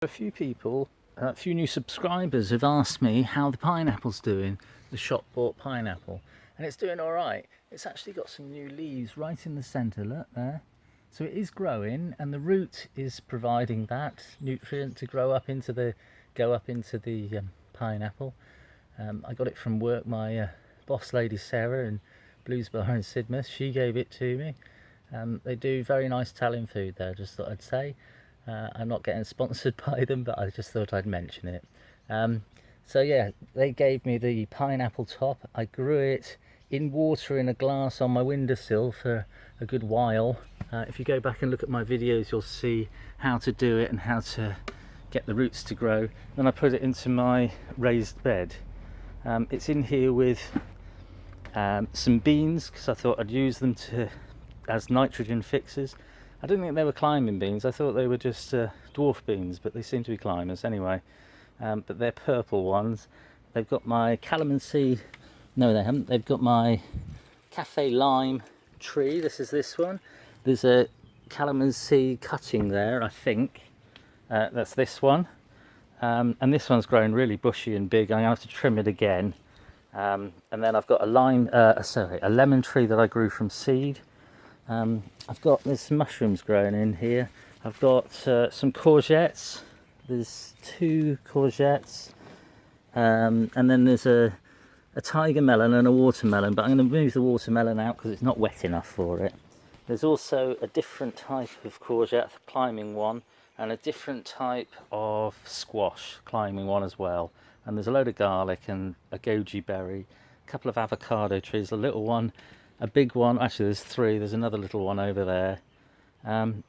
A few people, a few new subscribers have asked me how the pineapple's doing, the shop bought pineapple, and it's doing all right. It's actually got some new leaves right in the centre, look there. So it is growing, and the root is providing that nutrient to go up into the pineapple. I got it from work. My boss lady Sarah in Bluesbar in Sidmouth, she gave it to me. They do very nice Italian food there, just thought I'd say. I'm not getting sponsored by them, but I just thought I'd mention it. So yeah, they gave me the pineapple top. I grew it in water in a glass on my windowsill for a good while. If you go back and look at my videos, you'll see how to do it and how to get the roots to grow. Then I put it into my raised bed. It's in here with some beans, because I thought I'd use them as nitrogen fixers. I didn't think they were climbing beans. I thought they were just dwarf beans, but they seem to be climbers anyway. But they're purple ones. They've got my calamansi. No, they haven't. They've got my cafe lime tree. This one. There's a calamansi cutting there, I think. That's this one. And this one's grown really bushy and big. I'm going to have to trim it again. And then I've got a lemon tree that I grew from seed. There's some mushrooms growing in here. I've got some courgettes. There's 2 courgettes. And then there's a tiger melon and a watermelon, but I'm going to move the watermelon out because it's not wet enough for it. There's also a different type of courgette, climbing one, and a different type of squash, climbing one as well. And there's a load of garlic and a goji berry, a couple of avocado trees, a little one, a big one. Actually, there's 3. There's another little one over there.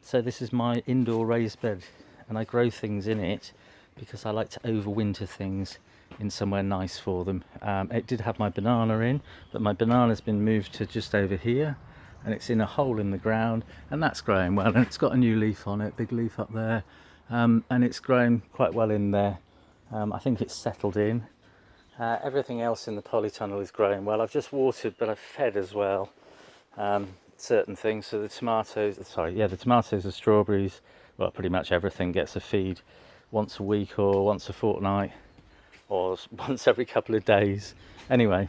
So this is my indoor raised bed, and I grow things in it because I like to overwinter things in somewhere nice for them. It did have my banana in, but my banana's been moved to just over here, and it's in a hole in the ground, and that's growing well, and it's got a new leaf on it, big leaf up there, and it's growing quite well in there. I think it's settled in. Everything else in the polytunnel is growing well. I've just watered, but I've fed as well certain things. So the tomatoes, the tomatoes, the strawberries, well, pretty much everything gets a feed once a week or once a fortnight or once every couple of days. Anyway,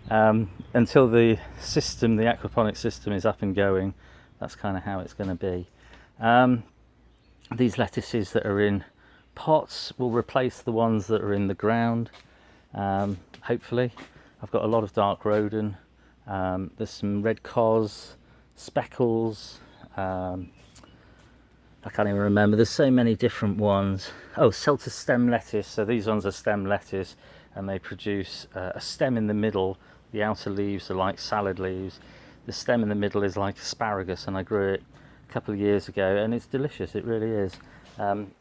until the aquaponic system is up and going, that's kind of how it's going to be. These lettuces that are in pots will replace the ones that are in the ground. Hopefully. I've got a lot of dark rhodon. There's some red cos, speckles. I can't even remember. There's so many different ones. Oh, Celta stem lettuce. So these ones are stem lettuce, and they produce a stem in the middle. The outer leaves are like salad leaves. The stem in the middle is like asparagus, and I grew it a couple of years ago, and it's delicious. It really is.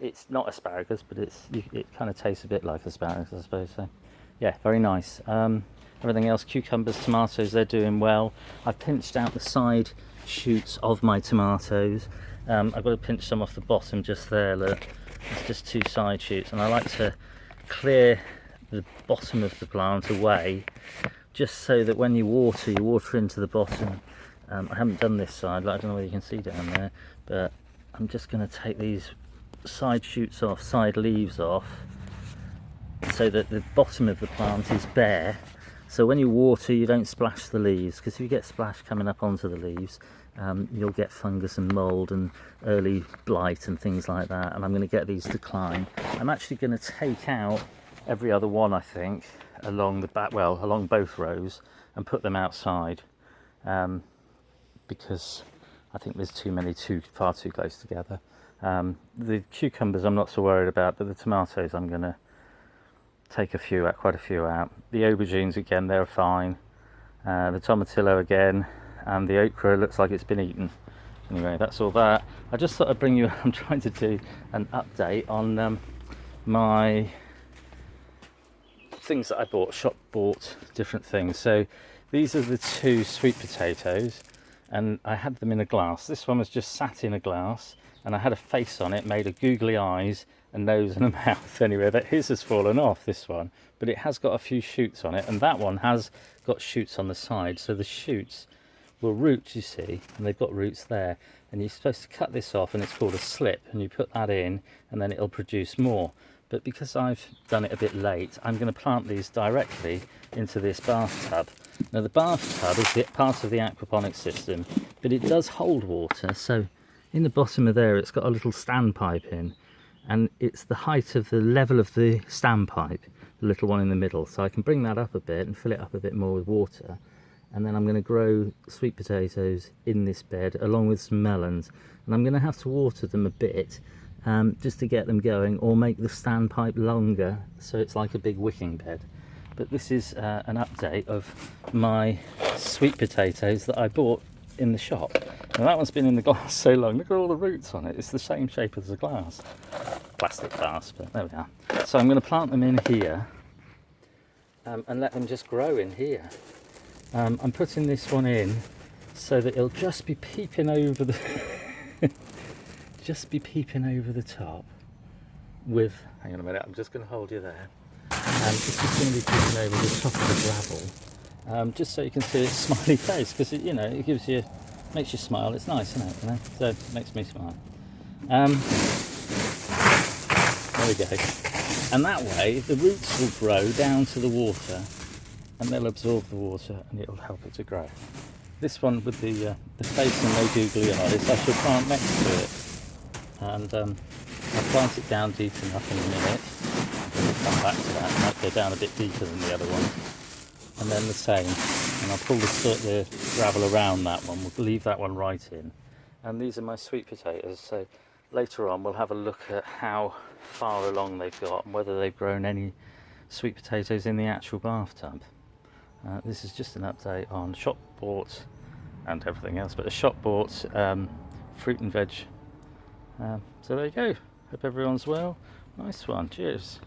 It's not asparagus, but it kind of tastes a bit like asparagus, I suppose. So yeah, very nice. Everything else, cucumbers, tomatoes, they're doing well. I've pinched out the side shoots of my tomatoes. I've got to pinch some off the bottom just there, look. It's just 2 side shoots, and I like to clear the bottom of the plant away, just so that when you water into the bottom. I haven't done this side, I don't know whether you can see down there, but I'm just going to take these side shoots off, side leaves off, so that the bottom of the plant is bare. So when you water, you don't splash the leaves, because if you get splash coming up onto the leaves, you'll get fungus and mold and early blight and things like that, and I'm going to get these to climb. I'm actually going to take out every other one, I think, along the back, along both rows, and put them outside, because I think there's far too close together. The cucumbers I'm not so worried about, but the tomatoes I'm going to take quite a few out. The aubergines again, they're fine. The tomatillo again, and the okra looks like it's been eaten. Anyway, that's all that. I just thought I'd bring you. I'm trying to do an update on my things that I bought different things. So these are the 2 sweet potatoes, and I had them in a glass. This one was just sat in a glass, and I had a face on it made of googly eyes, a nose and a mouth. Anyway, his has fallen off, this one, but it has got a few shoots on it, and that one has got shoots on the side. So the shoots will root, you see, and they've got roots there, and you're supposed to cut this off, and it's called a slip, and you put that in and then it'll produce more. But because I've done it a bit late, I'm going to plant these directly into this bathtub. Now the bathtub is part of the aquaponics system, but it does hold water, so in the bottom of there it's got a little standpipe in, and it's the height of the level of the standpipe, the little one in the middle, so I can bring that up a bit and fill it up a bit more with water. And then I'm going to grow sweet potatoes in this bed along with some melons, and I'm going to have to water them a bit just to get them going, or make the standpipe longer so it's like a big wicking bed. But this is an update of my sweet potatoes that I bought in the shop. Now that one's been in the glass so long, look at all the roots on it, it's the same shape as the glass. Plastic glass, but there we are. So I'm going to plant them in here and let them just grow in here. I'm putting this one in so that it'll just be peeping over the just be peeping over the top with, hang on a minute, I'm just going to hold you there. It's just going to be peeping over the top of the gravel, just so you can see its smiley face, because it, you know, it gives you, makes you smile. It's nice, isn't it? You know? So it makes me smile. There we go. And that way the roots will grow down to the water, and they'll absorb the water, and it'll help it to grow. This one with the face and no googly eyes, I should plant next to it, and I'll plant it down deep enough in a minute. I'll come back to that. It might go down a bit deeper than the other one, and then the same. And I'll pull the gravel around that one. We'll leave that one right in. And these are my sweet potatoes. So later on, we'll have a look at how far along they've got and whether they've grown any sweet potatoes in the actual bathtub. This is just an update on shop bought and everything else, but a shop bought fruit and veg. So there you go. Hope everyone's well. Nice one. Cheers.